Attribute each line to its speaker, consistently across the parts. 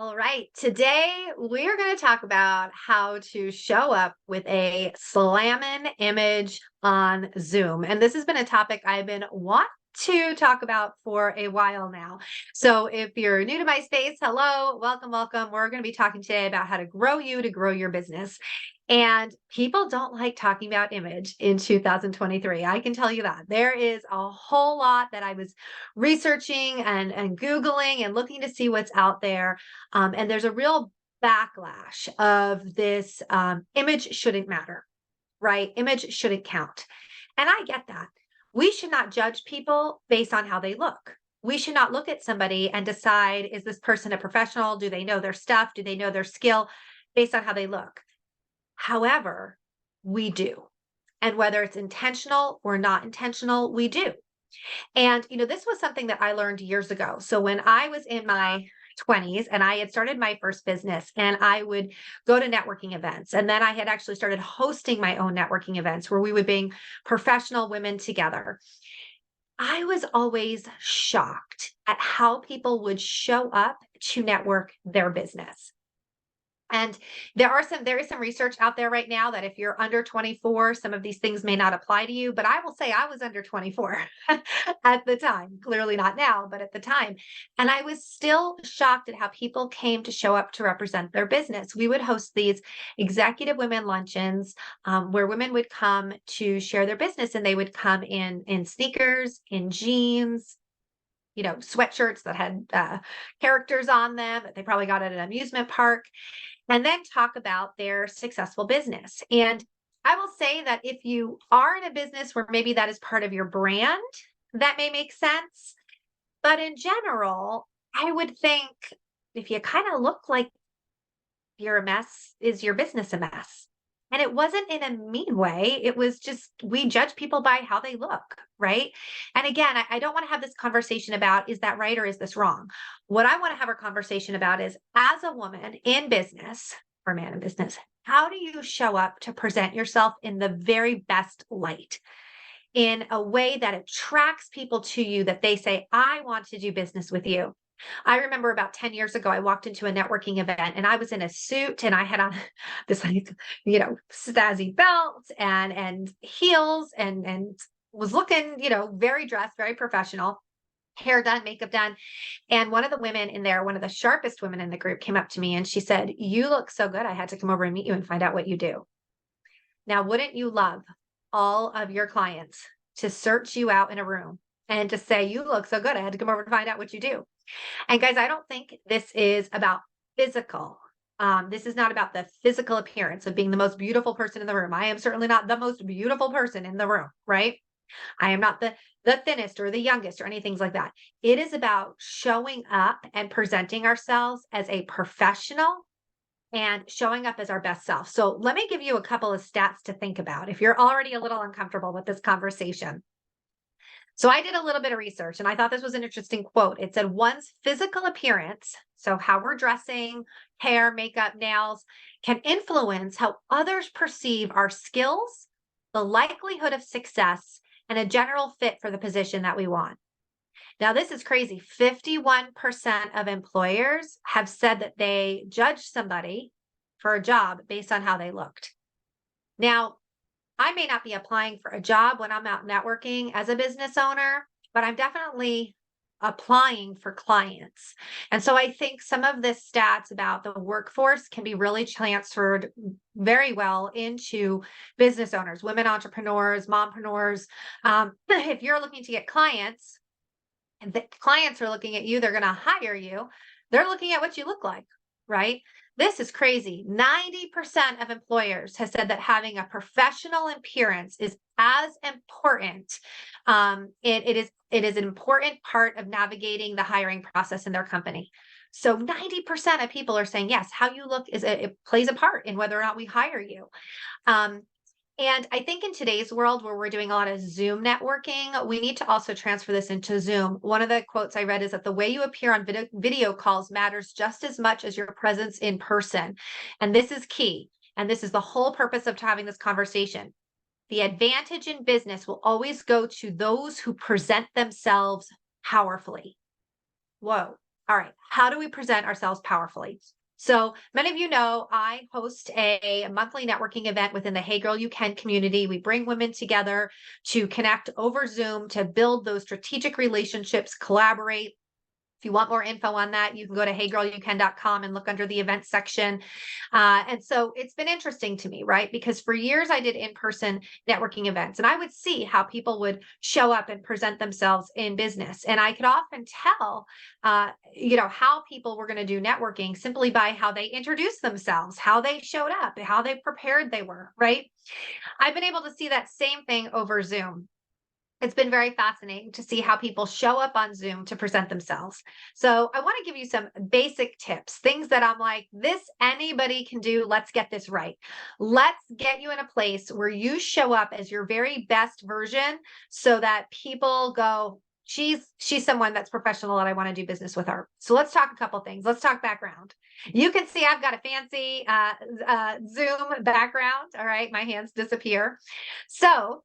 Speaker 1: All right. Today we're going to talk about how to show up with a slammin' image on Zoom. And this has been a topic I've been wanting to talk about for a while now. So if you're new to my space, hello, welcome, welcome. We're going to be talking today about how to grow you to grow your business. And people don't like talking about image in 2023. I can tell you that. There is a whole lot that I was researching and Googling and looking to see what's out there, and there's a real backlash of this image shouldn't matter, right? Image shouldn't count. And I get that. We should not judge people based on how they look. We should not look at somebody and decide, is this person a professional? Do they know their stuff? Do they know their skill based on how they look? However, we do. And whether it's intentional or not intentional, we do. And, this was something that I learned years ago. So when I was in my 20s and I had started my first business and I would go to networking events. And then I had actually started hosting my own networking events where we would bring professional women together. I was always shocked at how people would show up to network their business. And there is some research out there right now that if you're under 24, some of these things may not apply to you. But I will say I was under 24 at the time, clearly not now, but at the time. And I was still shocked at how people came to show up to represent their business. We would host these executive women luncheons where women would come to share their business, and they would come in sneakers, in jeans, sweatshirts that had characters on them that they probably got at an amusement park, and then talk about their successful business. And I will say that if you are in a business where maybe that is part of your brand, that may make sense. But in general, I would think if you kind of look like you're a mess, is your business a mess? And it wasn't in a mean way. It was just, we judge people by how they look, right? And again, I don't want to have this conversation about, is that right or is this wrong? What I want to have a conversation about is, as a woman in business or man in business, how do you show up to present yourself in the very best light, in a way that attracts people to you, that they say, I want to do business with you? I remember about 10 years ago, I walked into a networking event and I was in a suit and I had on this like, snazzy belt and heels and was looking, very dressed, very professional, hair done, makeup done. And one of the women in there, one of the sharpest women in the group, came up to me and she said, "You look so good. I had to come over and meet you and find out what you do." Now, wouldn't you love all of your clients to search you out in a room and to say, "You look so good. I had to come over to find out what you do"? And guys, I don't think this is about physical. This is not about the physical appearance of being the most beautiful person in the room. I am certainly not the most beautiful person in the room, right? I am not the thinnest or the youngest or anything like that. It is about showing up and presenting ourselves as a professional and showing up as our best self. So let me give you a couple of stats to think about if you're already a little uncomfortable with this conversation. So I did a little bit of research and I thought this was an interesting quote. It said one's physical appearance, so how we're dressing, hair, makeup, nails, can influence how others perceive our skills, the likelihood of success, and a general fit for the position that we want. Now, this is crazy. 51% of employers have said that they judge somebody for a job based on how they looked. Now, I may not be applying for a job when I'm out networking as a business owner, but I'm definitely applying for clients. And so I think some of the stats about the workforce can be really transferred very well into business owners, women entrepreneurs, mompreneurs. If you're looking to get clients and the clients are looking at you, they're going to hire you. They're looking at what you look like, right? This is crazy. 90% of employers has said that having a professional appearance is as important. It is an important part of navigating the hiring process in their company. So 90% of people are saying, yes, how you look it plays a part in whether or not we hire you. And I think in today's world where we're doing a lot of Zoom networking, we need to also transfer this into Zoom. One of the quotes I read is that the way you appear on video calls matters just as much as your presence in person. And this is key. And this is the whole purpose of having this conversation. The advantage in business will always go to those who present themselves powerfully. Whoa. All right. How do we present ourselves powerfully? So many of you know I host a monthly networking event within the Hey Girl You Can community. We bring women together to connect over Zoom to build those strategic relationships, collaborate. If you want more info on that, you can go to heygirlyoucan.com and look under the events section. And so it's been interesting to me, right? Because for years I did in-person networking events and I would see how people would show up and present themselves in business. And I could often tell, how people were going to do networking simply by how they introduced themselves, how they showed up, how they prepared they were, right? I've been able to see that same thing over Zoom. It's been very fascinating to see how people show up on Zoom to present themselves. So I want to give you some basic tips, things that I'm like, this anybody can do. Let's get this right. Let's get you in a place where you show up as your very best version so that people go, she's someone that's professional and I want to do business with her. So let's talk a couple things. Let's talk background. You can see I've got a fancy Zoom background. All right. My hands disappear. So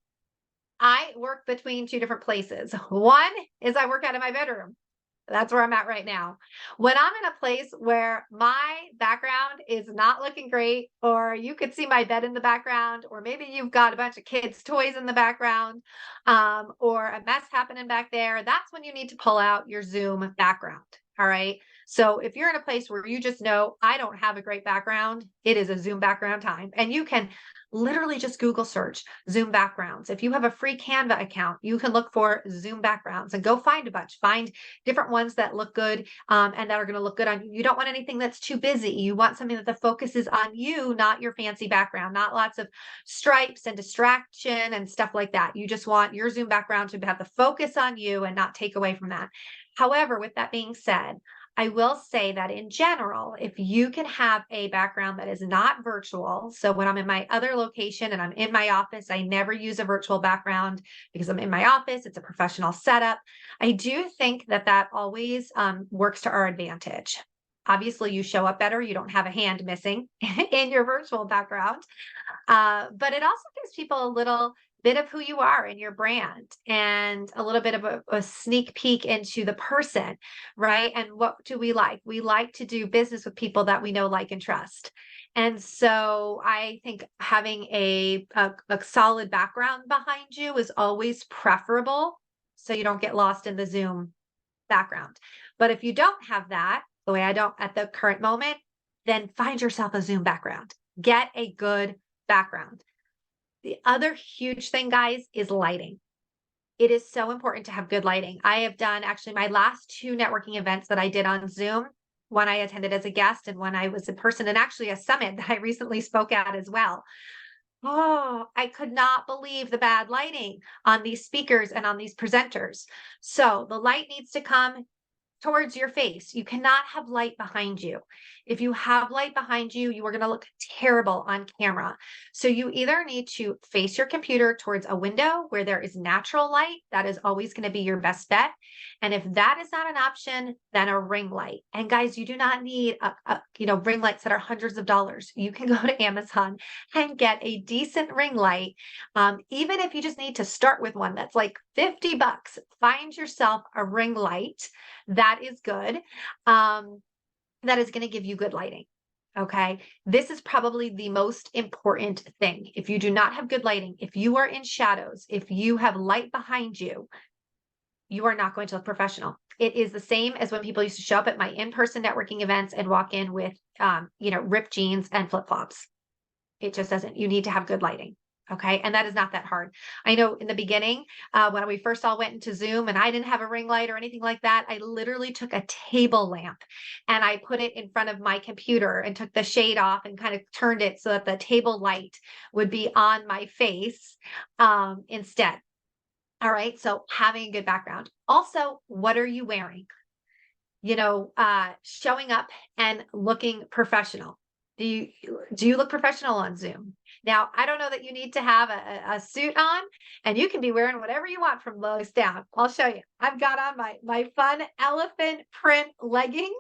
Speaker 1: I work between two different places. One is I work out of my bedroom. That's where I'm at right now. When I'm in a place where my background is not looking great, or you could see my bed in the background, or maybe you've got a bunch of kids' toys in the background, or a mess happening back there, that's when you need to pull out your Zoom background. All right. So if you're in a place where you just know, I don't have a great background, it is a Zoom background time. And you can literally just Google search Zoom backgrounds. If you have a free Canva account, you can look for Zoom backgrounds and go find a bunch, find different ones that look good and that are going to look good on you. You don't want anything that's too busy. You want something that the focus is on you, not your fancy background, not lots of stripes and distraction and stuff like that. You just want your Zoom background to have the focus on you and not take away from that. However, with that being said, I will say that in general, if you can have a background that is not virtual, so when I'm in my other location and I'm in my office, I never use a virtual background because I'm in my office, it's a professional setup. I do think that that always works to our advantage. Obviously, you show up better, you don't have a hand missing in your virtual background. But it also gives people a little bit of who you are in your brand and a little bit of a sneak peek into the person, right? And what do we like? We like to do business with people that we know, like, and trust. And so I think having a solid background behind you is always preferable so you don't get lost in the Zoom background. But if you don't have that, the way I don't at the current moment, then find yourself a Zoom background. Get a good background. The other huge thing, guys, is lighting. It is so important to have good lighting. I have done actually my last two networking events that I did on Zoom. One I attended as a guest and one I was in person, and actually a summit that I recently spoke at as well. Oh, I could not believe the bad lighting on these speakers and on these presenters. So the light needs to come towards your face. You cannot have light behind you. If you have light behind you, you are going to look terrible on camera. So you either need to face your computer towards a window where there is natural light. That is always going to be your best bet. And if that is not an option, then a ring light. And guys, you do not need ring lights that are hundreds of dollars. You can go to Amazon and get a decent ring light. Even if you just need to start with one that's like $50, find yourself a ring light that is good. That is going to give you good lighting. Okay. This is probably the most important thing. If you do not have good lighting, if you are in shadows, if you have light behind you, you are not going to look professional. It is the same as when people used to show up at my in-person networking events and walk in with, ripped jeans and flip-flops. It just doesn't. You need to have good lighting. Okay. And that is not that hard. I know in the beginning, when we first all went into Zoom and I didn't have a ring light or anything like that, I literally took a table lamp and I put it in front of my computer and took the shade off and kind of turned it so that the table light would be on my face instead. All right. So having a good background. Also, what are you wearing? Showing up and looking professional. Do you look professional on Zoom? Now, I don't know that you need to have a suit on, and you can be wearing whatever you want from lowest down. I'll show you. I've got on my fun elephant print leggings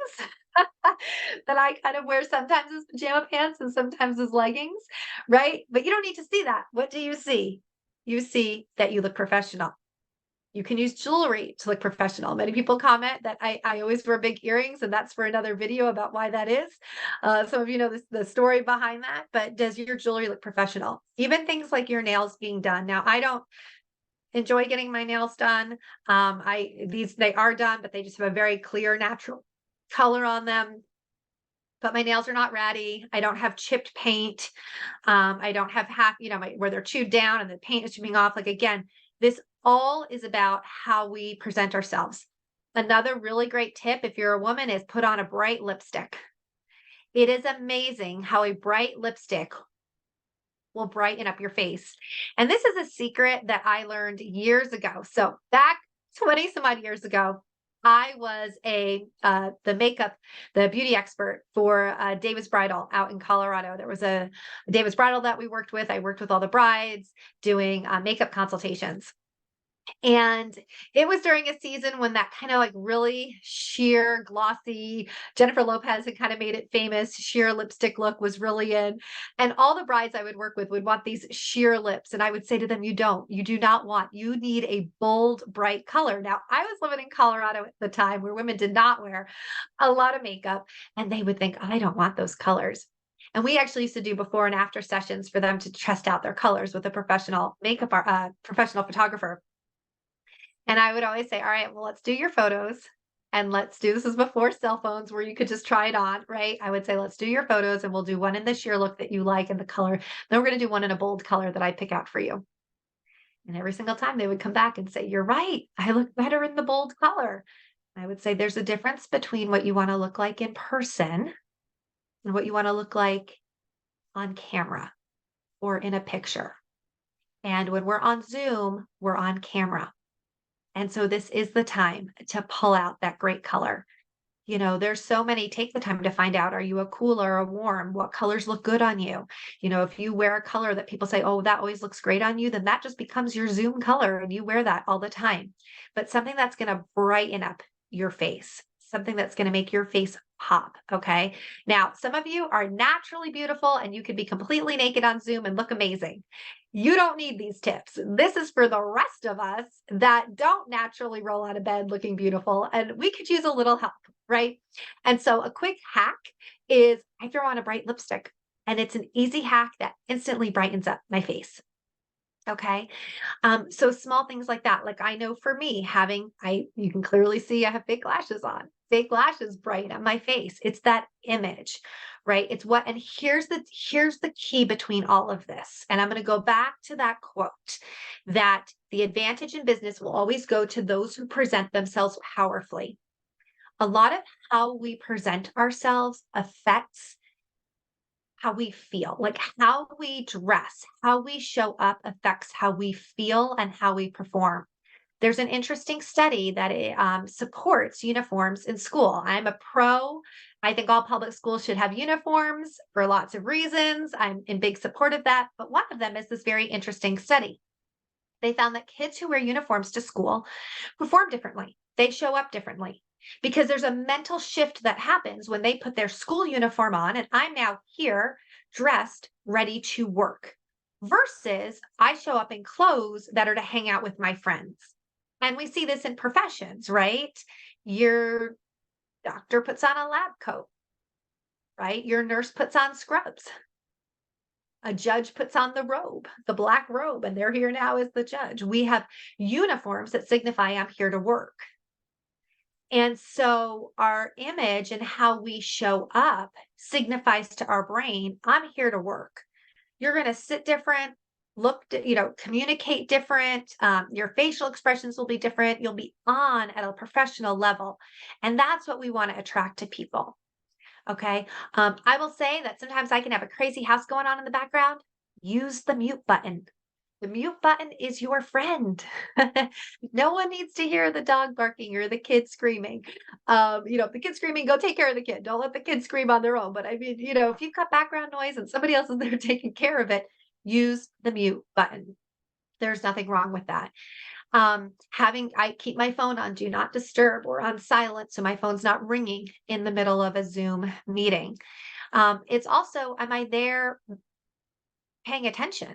Speaker 1: that I kind of wear sometimes as pajama pants and sometimes as leggings, right? But you don't need to see that. What do you see? You see that you look professional. You can use jewelry to look professional. Many people comment that I always wear big earrings, and that's for another video about why that is. Some of you know the story behind that, but does your jewelry look professional? Even things like your nails being done. Now, I don't enjoy getting my nails done. They are done, but they just have a very clear, natural color on them. But my nails are not ratty. I don't have chipped paint. I don't have where they're chewed down and the paint is chipping off. Like again, this all is about how we present ourselves. Another really great tip, if you're a woman, is put on a bright lipstick. It is amazing how a bright lipstick will brighten up your face. And this is a secret that I learned years ago. So back 20 some odd years ago, I was the beauty expert for Davis Bridal out in Colorado. There was a Davis Bridal that we worked with. I worked with all the brides doing makeup consultations. And it was during a season when that kind of like really sheer, glossy, Jennifer Lopez had kind of made it famous, sheer lipstick look was really in. And all the brides I would work with would want these sheer lips. And I would say to them, you do not want, you need a bold, bright color. Now, I was living in Colorado at the time where women did not wear a lot of makeup. And they would think, I don't want those colors. And we actually used to do before and after sessions for them to test out their colors with a professional professional photographer. And I would always say, all right, well, let's do your photos and this is before cell phones where you could just try it on, right? I would say, let's do your photos and we'll do one in the sheer look that you like and the color. Then we're going to do one in a bold color that I pick out for you. And every single time they would come back and say, you're right. I look better in the bold color. I would say there's a difference between what you want to look like in person and what you want to look like on camera or in a picture. And when we're on Zoom, we're on camera. And so this is the time to pull out that great color. There's so many, take the time to find out, are you a cool or a warm? What colors look good on you? If you wear a color that people say, oh, that always looks great on you, then that just becomes your Zoom color and you wear that all the time. But something that's going to brighten up your face, something that's going to make your face pop. Okay. Now, some of you are naturally beautiful and you could be completely naked on Zoom and look amazing. You don't need these tips. This is for the rest of us that don't naturally roll out of bed looking beautiful, and we could use a little help, right? And so a quick hack is I throw on a bright lipstick, and it's an easy hack that instantly brightens up my face. Okay. So small things like that. Like I know for me, you can clearly see I have fake lashes on. Fake lashes brighten up my face. It's that image, right? And here's the key between all of this. And I'm going to go back to that quote that the advantage in business will always go to those who present themselves powerfully. A lot of how we present ourselves affects how we feel, like how we dress, how we show up affects how we feel and how we perform. There's an interesting study that supports uniforms in school. I'm a pro. I think all public schools should have uniforms for lots of reasons. I'm in big support of that. But one of them is this very interesting study. They found that kids who wear uniforms to school perform differently. They show up differently because there's a mental shift that happens when they put their school uniform on and I'm now here dressed, ready to work versus I show up in clothes that are to hang out with my friends. And we see this in professions, right? Your doctor puts on a lab coat, right? Your nurse puts on scrubs. A judge puts on the black robe, and they're here now as the judge. We have uniforms that signify I'm here to work. And so our image and how we show up signifies to our brain, I'm here to work. You're going to sit different, communicate different. Your facial expressions will be different. You'll be on at a professional level. And that's what we want to attract to people. Okay. I will say that sometimes I can have a crazy house going on in the background. Use the mute button. The mute button is your friend. No one needs to hear the dog barking or the kid screaming. If the kid's screaming, go take care of the kid. Don't let the kid scream on their own. But I mean, if you've got background noise and somebody else is there taking care of it, use the mute button. There's nothing wrong with that. I keep my phone on do not disturb or on silent so my phone's not ringing in the middle of a Zoom meeting. It's also, am I there paying attention?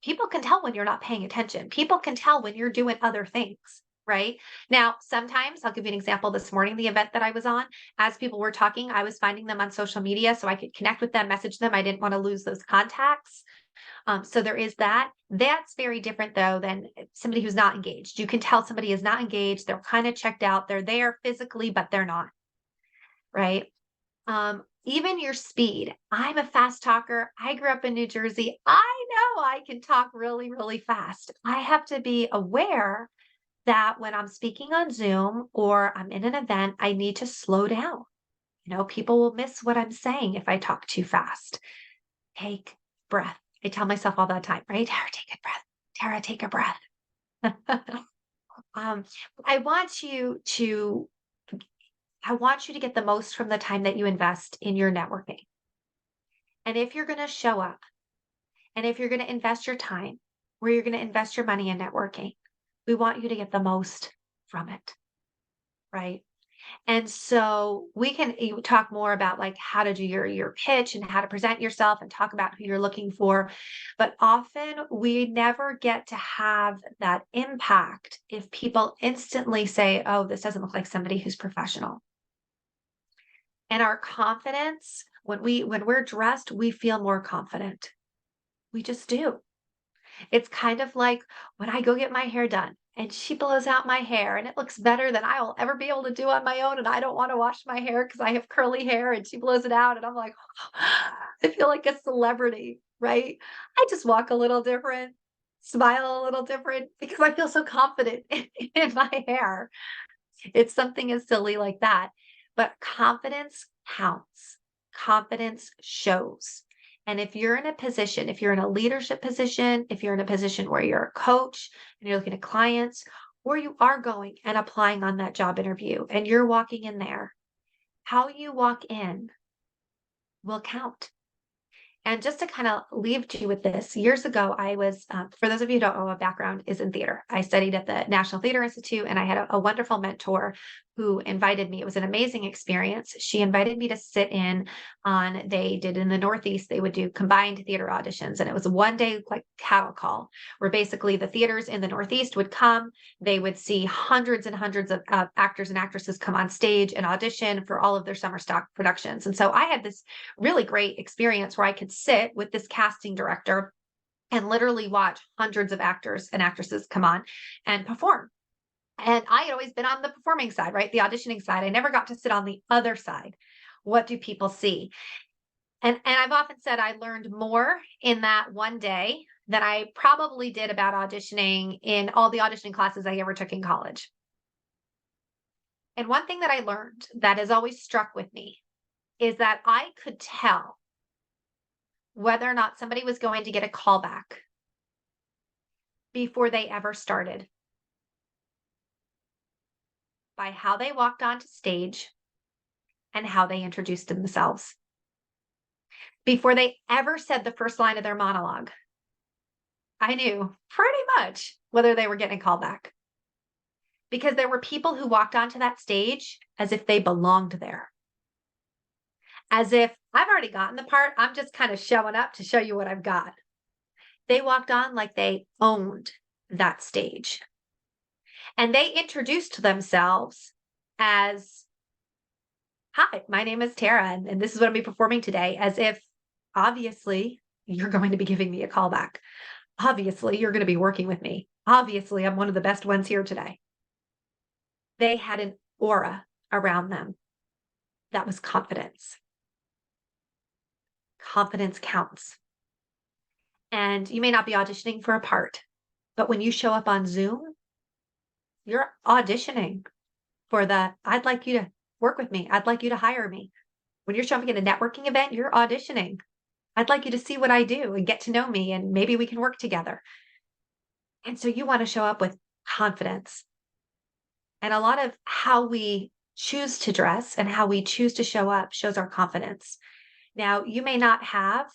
Speaker 1: People can tell when you're not paying attention. People can tell when you're doing other things. right? Now, sometimes I'll give you an example this morning, the event that I was on, as people were talking, I was finding them on social media so I could connect with them, message them. I didn't want to lose those contacts. So there is that. That's very different though than somebody who's not engaged. You can tell somebody is not engaged. They're kind of checked out. They're there physically, but they're not, right? Even your speed. I'm a fast talker. I grew up in New Jersey. I know I can talk really, really fast. I have to be aware that when I'm speaking on Zoom or I'm in an event, I need to slow down. People will miss what I'm saying if I talk too fast. Take breath. I tell myself all the time, right? Tara, take a breath. Tara, take a breath. um, I want you to I want you to get the most from the time that you invest in your networking. And if you're going to show up and if you're going to invest your time, where you're going to invest your money in networking, we want you to get the most from it, right? And so we can talk more about like how to do your pitch and how to present yourself and talk about who you're looking for. But often we never get to have that impact if people instantly say, "Oh, this doesn't look like somebody who's professional." And our confidence, when we're dressed, we feel more confident. We just do. It's kind of like when I go get my hair done and she blows out my hair and it looks better than I will ever be able to do on my own. And I don't want to wash my hair because I have curly hair and she blows it out. And I'm like, I feel like a celebrity, right? I just walk a little different, smile a little different because I feel so confident in my hair. It's something as silly like that. But confidence counts. Confidence shows. And if you're in a position, if you're in a leadership position, if you're in a position where you're a coach and you're looking at clients, or you are going and applying on that job interview and you're walking in there, how you walk in will count. And just to kind of leave you with this, years ago, I was, for those of you who don't know, my background is in theater. I studied at the National Theater Institute and I had a wonderful mentor who invited me. It was an amazing experience. She invited me to sit in on, they did in the Northeast, they would do combined theater auditions. And it was a 1 day like cattle call where basically the theaters in the Northeast would come, they would see hundreds and hundreds of actors and actresses come on stage and audition for all of their summer stock productions. And so I had this really great experience where I could sit with this casting director and literally watch hundreds of actors and actresses come on and perform. And I had always been on the performing side, right? The auditioning side. I never got to sit on the other side. What do people see? And I've often said I learned more in that 1 day than I probably did about auditioning in all the auditioning classes I ever took in college. And one thing that I learned that has always struck with me is that I could tell whether or not somebody was going to get a call back before they ever started by how they walked onto stage and how they introduced themselves. Before they ever said the first line of their monologue, I knew pretty much whether they were getting a call back because there were people who walked onto that stage as if they belonged there, as if I've already gotten the part. I'm just kind of showing up to show you what I've got. They walked on like they owned that stage. And they introduced themselves as, "Hi, my name is Tara, and this is what I'll be performing today," as if obviously you're going to be giving me a call back. Obviously, you're going to be working with me. Obviously, I'm one of the best ones here today. They had an aura around them that was confidence. Confidence counts. And you may not be auditioning for a part, but when you show up on Zoom, you're auditioning for the, "I'd like you to work with me. I'd like you to hire me." When you're showing up at a networking event, you're auditioning. "I'd like you to see what I do and get to know me, and maybe we can work together." And so you want to show up with confidence. And a lot of how we choose to dress and how we choose to show up shows our confidence. Now, you may not have,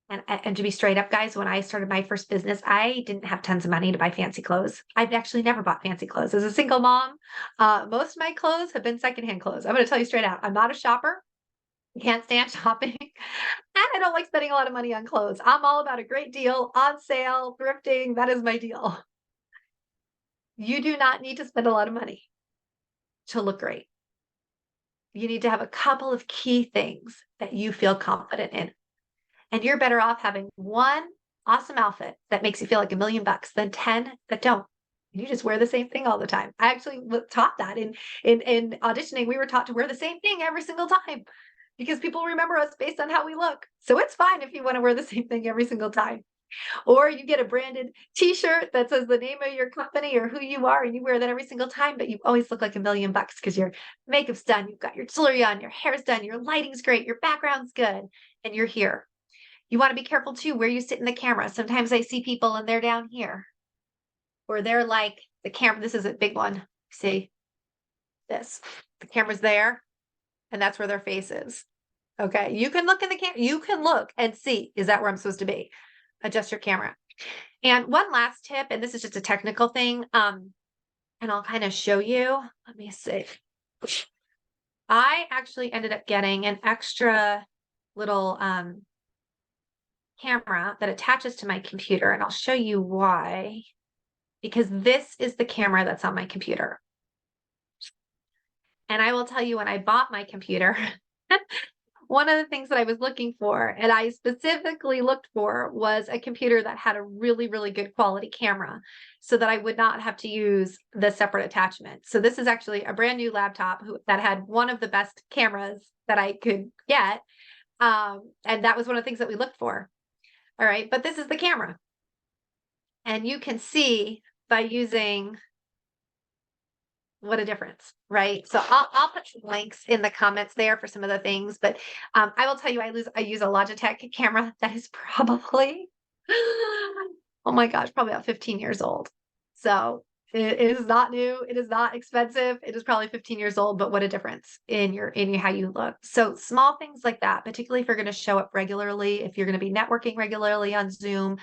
Speaker 1: and to be straight up, guys, when I started my first business, I didn't have tons of money to buy fancy clothes. I've actually never bought fancy clothes. As a single mom, most of my clothes have been secondhand clothes. I'm going to tell you straight out, I'm not a shopper. I can't stand shopping. And I don't like spending a lot of money on clothes. I'm all about a great deal, on sale, thrifting. That is my deal. You do not need to spend a lot of money to look great. You need to have a couple of key things that you feel confident in. And you're better off having one awesome outfit that makes you feel like $1,000,000 than 10 that don't. You just wear the same thing all the time. I actually taught that in auditioning. We were taught to wear the same thing every single time because people remember us based on how we look. So it's fine if you want to wear the same thing every single time. Or you get a branded t-shirt that says the name of your company or who you are, and you wear that every single time, but you always look like $1,000,000 because your makeup's done, you've got your jewelry on, your hair's done, your lighting's great, your background's good, and you're here. You want to be careful too where you sit in the camera. Sometimes I see people and they're down here, or they're like the camera. This is a big one. See this? The camera's there, and that's where their face is. Okay, you can look in the camera. You can look and see, is that where I'm supposed to be? Adjust your camera. And one last tip, and this is just a technical thing, and I'll kind of show you. Let me see. I actually ended up getting an extra little camera that attaches to my computer, and I'll show you why. Because this is the camera that's on my computer. And I will tell you, when I bought my computer, one of the things that I was looking for, and I specifically looked for, was a computer that had a really, really good quality camera so that I would not have to use the separate attachment. So this is actually a brand new laptop that had one of the best cameras that I could get. And that was one of the things that we looked for. All right, but this is the camera. And you can see by using, what a difference, right? So I'll put some links in the comments there for some of the things, but I will tell you, I use a Logitech camera that is probably, oh my gosh, probably about 15 years old. So it is not new. It is not expensive. It is probably 15 years old, but what a difference in how you look. So small things like that, particularly if you're going to show up regularly, if you're going to be networking regularly on Zoom,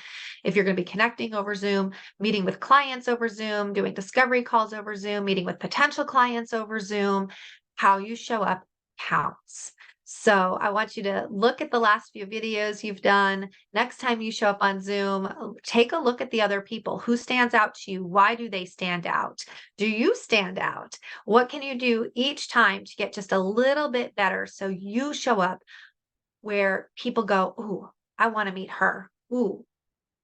Speaker 1: if you're going to be connecting over Zoom, meeting with clients over Zoom, doing discovery calls over Zoom, meeting with potential clients over Zoom, how you show up counts. So I want you to look at the last few videos you've done. Next time you show up on Zoom, take a look at the other people. Who stands out to you? Why do they stand out? Do you stand out? What can you do each time to get just a little bit better so you show up where people go, ooh, I want to meet her. Ooh,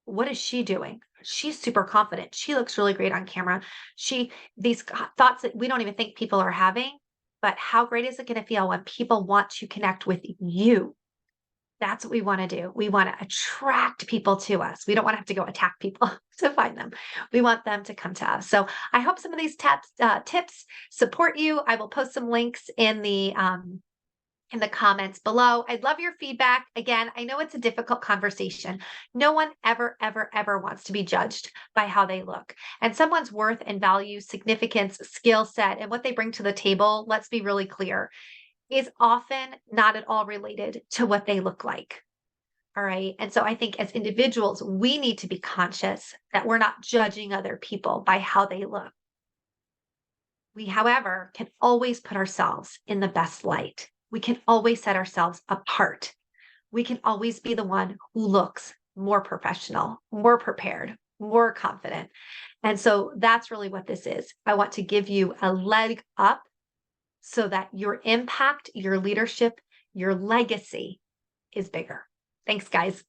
Speaker 1: what is she doing? She's super confident. She looks really great on camera. These thoughts that we don't even think people are having, but how great is it going to feel when people want to connect with you? That's what we want to do. We want to attract people to us. We don't want to have to go attack people to find them. We want them to come to us. So I hope some of these tips support you. I will post some links in the comments below. I'd love your feedback. Again, I know it's a difficult conversation. No one ever, ever, ever wants to be judged by how they look. And someone's worth and value, significance, skill set, and what they bring to the table, let's be really clear, is often not at all related to what they look like. All right. And so I think as individuals, we need to be conscious that we're not judging other people by how they look. We, however, can always put ourselves in the best light. We can always set ourselves apart. We can always be the one who looks more professional, more prepared, more confident. And so that's really what this is. I want to give you a leg up so that your impact, your leadership, your legacy is bigger. Thanks, guys.